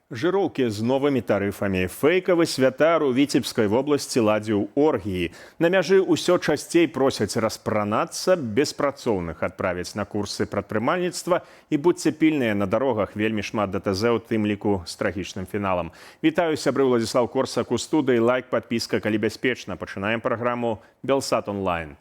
Жыроўкі з новымі тарыфамі. Фэйкавы святар у Віцебскай вобласці ладзіў оргіі. На мяжы ўсё часцей просяць распранацца, беспрацоўных адправіць на курсы прадпрымальніцтва і будьце пільныя, на дарогах вельмі шмат ДТЗ, у тым ліку з трагічным фіналам. Вітаю, сябры, Владзіслаў Корсак у студыі. Лайк, падпіска, калі бяспечна. Пачынаем праграму «Белсат онлайн».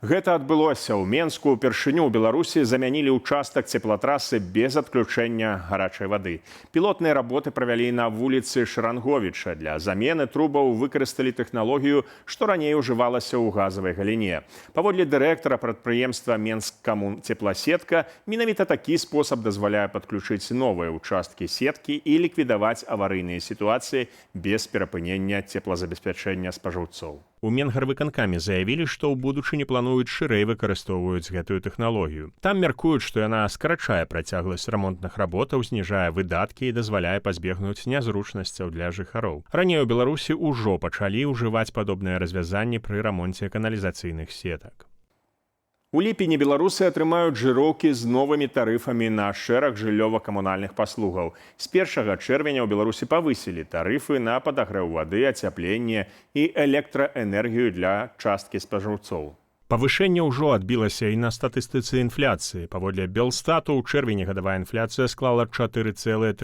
Гэта адбылося ў Менску. Упершыню ў Беларусі замянілі ўчастак цеплатрасы без адключэння гарачай вады. Пілотныя работы правялі на вуліцы Шаранговіча. Для замены трубаў выкарысталі тэхналогію, што раней ужывалася ў газавай галіне. Паводле дырэктара прадпрыемства «Менскамунцепласетка», менавіта такі спосаб дазваляе падключыць новыя ўчасткі сеткі і ліквідаваць аварыйныя сітуацыі без перапынення цеплазабеспячэння спажыўцоў. У Менгарвыканкаме заявілі, што ў будучыні плануюць шырэй выкарыстоўваюць гэтую тэхналогію. Там мяркуюць, што яна скарачае працягласць рамонтных работаў, зніжае выдаткі і дазваляе пазбегнуць нязручнасцяў для жыхароў. Раней у Беларусі ўжо пачалі ўжываць падобныя развязанні пры рамонце каналізацыйных сетак. У ліпені беларусы атрымаюць жыроўкі з новымі тарыфамі на шэраг жыллёва-камунальных паслугаў. З 1 чэрвеня ў Беларусі павысілі тарыфы на падагрэў вады, ацяпленне і электраэнергію для часткі спажыўцоў. Павышэнне ўжо адбілася і на статыстыцы інфляцыі. Паводле Белстату, ў чэрвені гадавая інфляцыя склала 4,3%.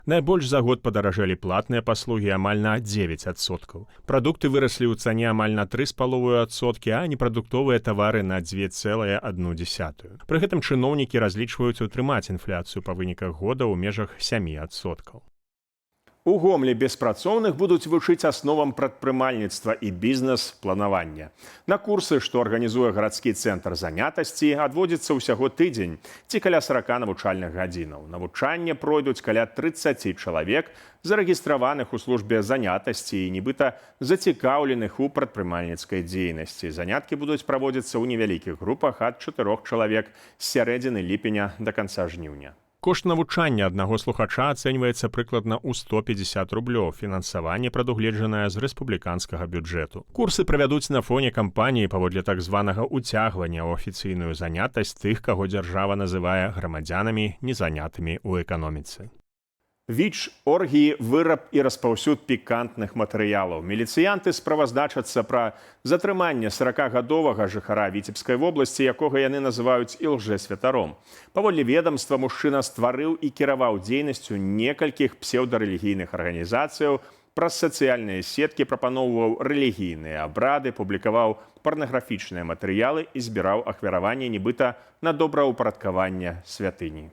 Найбольш за год падаражэлі платныя паслугі амаль на 9%. Прадукты выраслі ў цане амаль на 3,5%, а непрадуктовыя тавары на 2,1%. Пры гэтым чыноўнікі разлічваюць утрымаць інфляцыю па выніках года ў межах 7%. У Гомлі беспрацоўных будуць вучыць асновам прадпрымальніцтва і бізнес-планавання. На курсы, што арганізуе гарадскі цэнтр занятасці, адводзіцца ўсяго тыдзень ці каля 40 навучальных гадзінаў. Навучанне пройдуць каля 30 чалавек, зарэгістраваных у службе занятасці і нібыта зацікаўленых у прадпрымальніцкай дзейнасці. Заняткі будуць праводзіцца ў невялікіх групах ад 4 чалавек з сярэдзіны ліпеня да канца жніўня. Кошт навучання аднаго слухача ацэньваецца прыкладна ў 150 рублёў. Фінансаванне прадугледжанае з рэспубліканскага бюджэту. Курсы правядуць на фоне кампаніі паводле так званага ўцягвання ў афіцыйную занятасць тых, каго дзяржава называе грамадзянамі незанятымі ў эканоміцы. ВІЧ, оргіі, выраб і распаўсюд пікантных матэрыялаў. Міліцыянты справаздачацца пра затрыманне 40-гадовага жыхара Віцебскай вобласці, якога яны называюць ілжэсвятаром. Паводле ведамства, мужчына стварыў і кіраваў дзейнасцю некалькіх псеўдарэлігійных арганізацыяў, праз сацыяльныя сеткі прапаноўваў рэлігійныя абрады, публікаваў парнаграфічныя матэрыялы і збіраў ахвяраванне нібыта на добраўпарадкаванне святыні.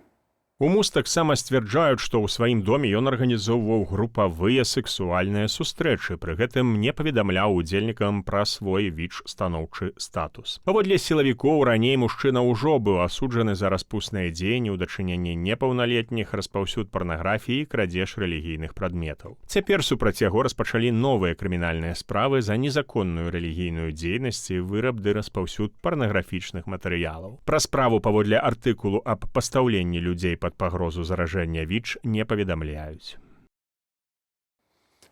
У МУС таксама сцвярджаюць, што ў сваім доме ён арганізоўваў групавыя сексуальныя сустрэчы, пры гэтым не паведамляў удзельнікам пра свой ВІЧ-станоўчы статус. Паводле сілавікоў, раней мужчына ўжо быў асуджаны за распусныя дзеянні ў дачыненні непаўналетніх, распаўсюд парнаграфіі і крадзеж рэлігійных прадметаў. Цяпер супраць яго распачалі новыя крымінальныя справы за незаконную рэлігійную дзейнасць і выраб ды распаўсюд парнаграфічных матэрыялаў. Пра справу паводле артыкулу аб пастаўленні людзей пад пагрозу заражэння ВІЧ не паведамляюць.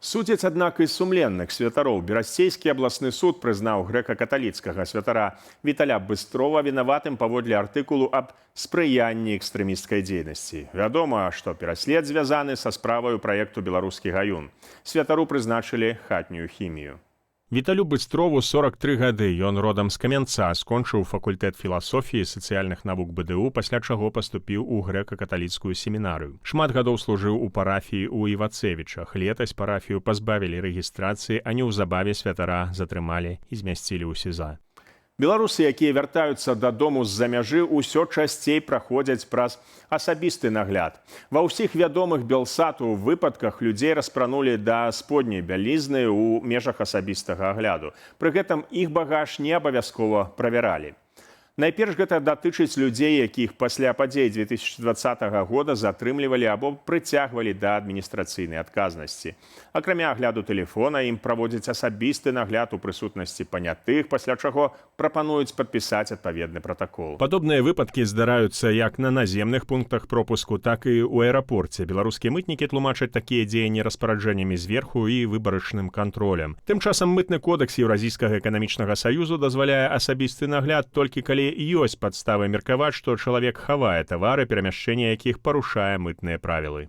Судзяць, аднак, і сумленных святароў. Берасцейскі абласны суд прызнаў грэка-каталіцкага святара Віталя Быстрова вінаватым паводле артыкулу аб спрыянні экстрэмісцкай дзейнасці. Вядома, што пераслед звязаны са справаю праекту «Беларускі гаюн». Святару прызначылі хатнюю хімію. Віталю Быстрову 43 гады. Ён родам з Камянца, скончыў факультэт філасофіі і сацыяльных навук БДУ, пасля чаго паступіў у грэка-каталіцкую семінарыю. Шмат гадоў служыў у парафіі ў Івацевічах. Летась парафію пазбавілі рэгістрацыі, а неўзабаве святара затрымалі і змясцілі ў СІЗА. Беларусы, якія вяртаюцца дадому з-за мяжы, усё часцей праходзяць праз асабісты нагляд. Ва ўсіх вядомых Белсату выпадках людзей распранулі да сподняй бялізны ў межах асабістага агляду. Пры гэтым іх багаж не абавязкова правяралі. Найперш гэта датычыць людзей, якіх пасля падзей 2020 года затрымлівалі або прыцягвалі да адміністрацыйнай адказнасці. Акрамя агляду тэлефона, ім праводзяць асабісты нагляд у прысутнасці панятых, пасля чаго прапануюць падпісаць адпаведны пратакол. Падобныя выпадкі здараюцца як на наземных пунктах пропуску, так і ў аэрапорце. Беларускія мытнікі тлумачаць такія дзеянні распараджэннямі зверху і выбарачным кантролем. Тым часам мытны кодэкс Еўразійскага эканамічнага саюзу дазваляе асабісты нагляд толькі калі ёсць падставы меркаваць, што чалавек хавае тавары, перамяшчэнне якіх парушае мытныя правілы.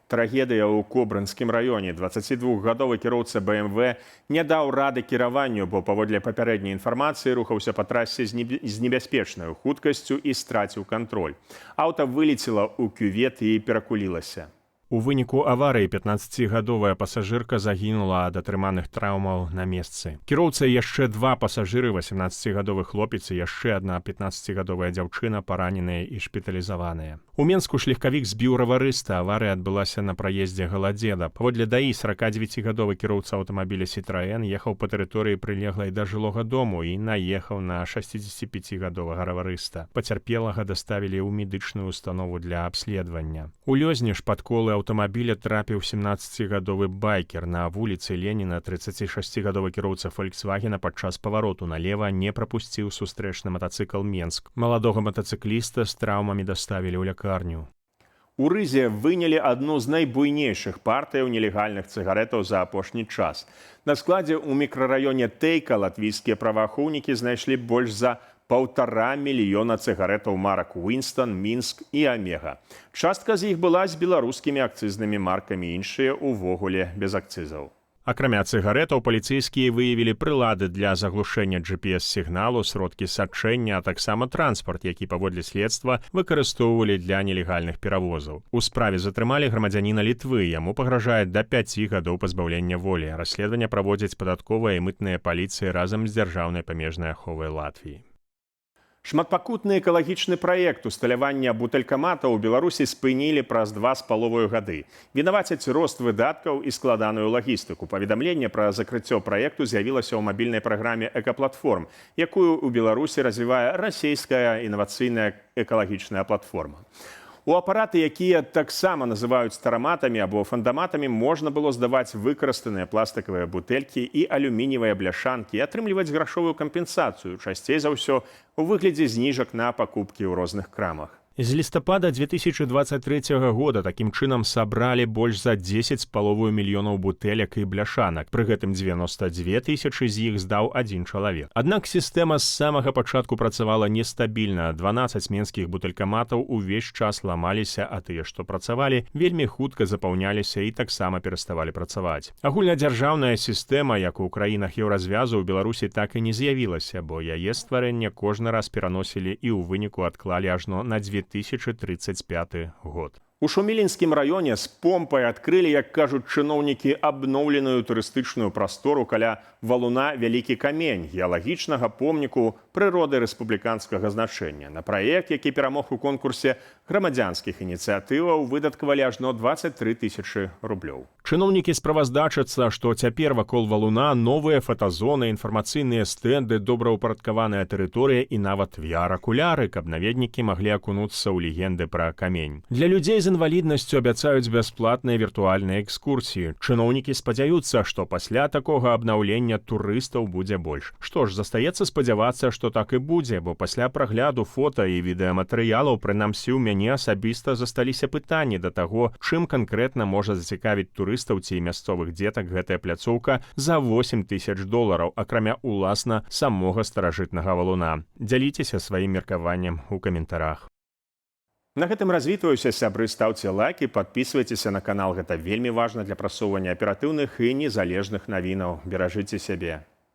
Трагедыя ў Кобрынскім раёне. 22-гадовы кіроўца БМВ не даў рады кіраванню, бо паводле папярэдняй інфармацыі рухаўся па трасе з небяспечнаю хуткасцю і страціў кантроль. Аўта вылецела ў кювет і перакулілася. У выніку аварыі 15-гадовая пасажырка загінула ад атрыманых траўмаў на месцы. Кіроўца і яшчэ два пасажыры, 18-гадовы хлопец і яшчэ адна 15-гадовая дзяўчына параненыя і шпіталізаваныя. У Менску шлегкавік збіў раварыста. Аварыя адбылася на праездзе Галадзеда. Паводле ДАІ 49-гадовы кіроўца аўтамабіля «Сітраэн» ехаў па тэрыторыі прылеглай да жылога дому і наехаў на 65-гадовага раварыста. Пацярпелага даставілі ў медычную установу для абследавання. У Лёзні ж пад колы аўтамабіля трапіў 17-гадовы байкер. На вуліцы Леніна 36-гадовы кіроўца «Фольксвагена» падчас павароту налева не прапусціў сустрэчны матацыкл «Менск». Маладога матацыкліста з траўмамі даставілі ў лякарню. У Рызе вынялі адну з найбуйнейшых партыяў нелегальных цыгарэтаў за апошні час. На складзе ў мікрараёне Тэйка латвійскія праваахоўнікі знайшлі больш за 1,5 мільёна цыгарэтаў марак «Уінстон», «Мінск» і «Омега». Частка з іх была з беларускімі акцызнымі маркамі, іншыя ўвогуле без акцызаў. Акрамя цыгарэтаў, паліцэйскія выявілі прылады для заглушэння GPS-сігналу, сродкі сачэння, а таксама транспарт, які паводле следства выкарыстоўвалі для нелегальных перавозаў. У справе затрымалі грамадзяніна Літвы, яму пагражае да 5 гадоў пазбаўлення волі. Расследаванне праводзяць падатковая і мытная паліцыя разам з дзяржаўнай памежнай аховай Латвіі. Шматпакутны экалагічны праект усталявання бутэлькаматаў у Беларусі спынілі праз 2,5 гады. Вінавацяць рост выдаткаў і складаную лагістыку. Паведамленне пра закрыццё праекту з'явілася ў мабільнай праграме «Экаплатформ», якую ў Беларусі развівае расійская інавацыйная экалагічная платформа. У апараты, якія таксама называюць тараматамі або фандаматамі, можна было здаваць выкарыстаныя пластыкавыя бутэлькі і алюмініевыя бляшанкі і атрымліваць грашовую кампенсацыю, часцей за ўсё у выглядзе зніжак на пакупкі ў розных крамах. З лістапада 2023 года такім чынам сабралі больш за 10,5 мільёнаў бутэлек і бляшанак. Пры гэтым 92 тысячы з іх здаў адзін чалавек. Аднак сістэма з самага пачатку працавала нестабільна. 12 менскіх бутэлькаматаў увесь час ламаліся, а тыя, што працавалі, вельмі хутка запаўняліся і таксама пераставалі працаваць. Агульнадзяржаўная сістэма, як у краінах еўразвязу, у Беларусі так і не з'явілася, бо яе стварэнне кожны раз пераносілі і ў выніку адклалі ажно на 2035 год. У Шумілінскім раёне з помпай адкрылі, як кажуць чыноўнікі, абноўленую турыстычную прастору каля валуна Вялікі камень, геалагічнага помніку прыроды рэспубліканскага значэння. На праект, які перамог у конкурсе грамадзянскіх ініцыятываў, выдаткавалі ажно 23 тысячы рублёў. Чыноўнікі справаздачацца, што цяпер вакол валуна новыя фотазоны, інфармацыйныя стэнды, добраўпарадкаваная тэрыторыя і нават VR-акуляры, каб наведнікі маглі акунуцца ў легенды пра камень. Для людзей з інваліднасцю абяцаюць бясплатныя віртуальныя экскурсіі. Чыноўнікі спадзяюцца, што пасля такога абнаўлення турыстаў будзе больш. Што ж, застаецца спадзявацца, што так і будзе, бо пасля прагляду фота і відэаматэрыялаў, прынамсі ў мяне асабіста засталіся пытанні да таго, чым канкрэтна можа зацікавіць турыстаў ці мясцовых дзетак гэтая пляцоўка за $8 000, акрамя уласна самога старажытнага валуна. Дзяліцеся сваім меркаваннем у каментарах. На гэтым развітваюся, сябры, стаўце лайки, падпісвайцеся на канал, гэта вельмі важна для прасоўвання аператыўных і незалежных навінаў. Беражыце сябе.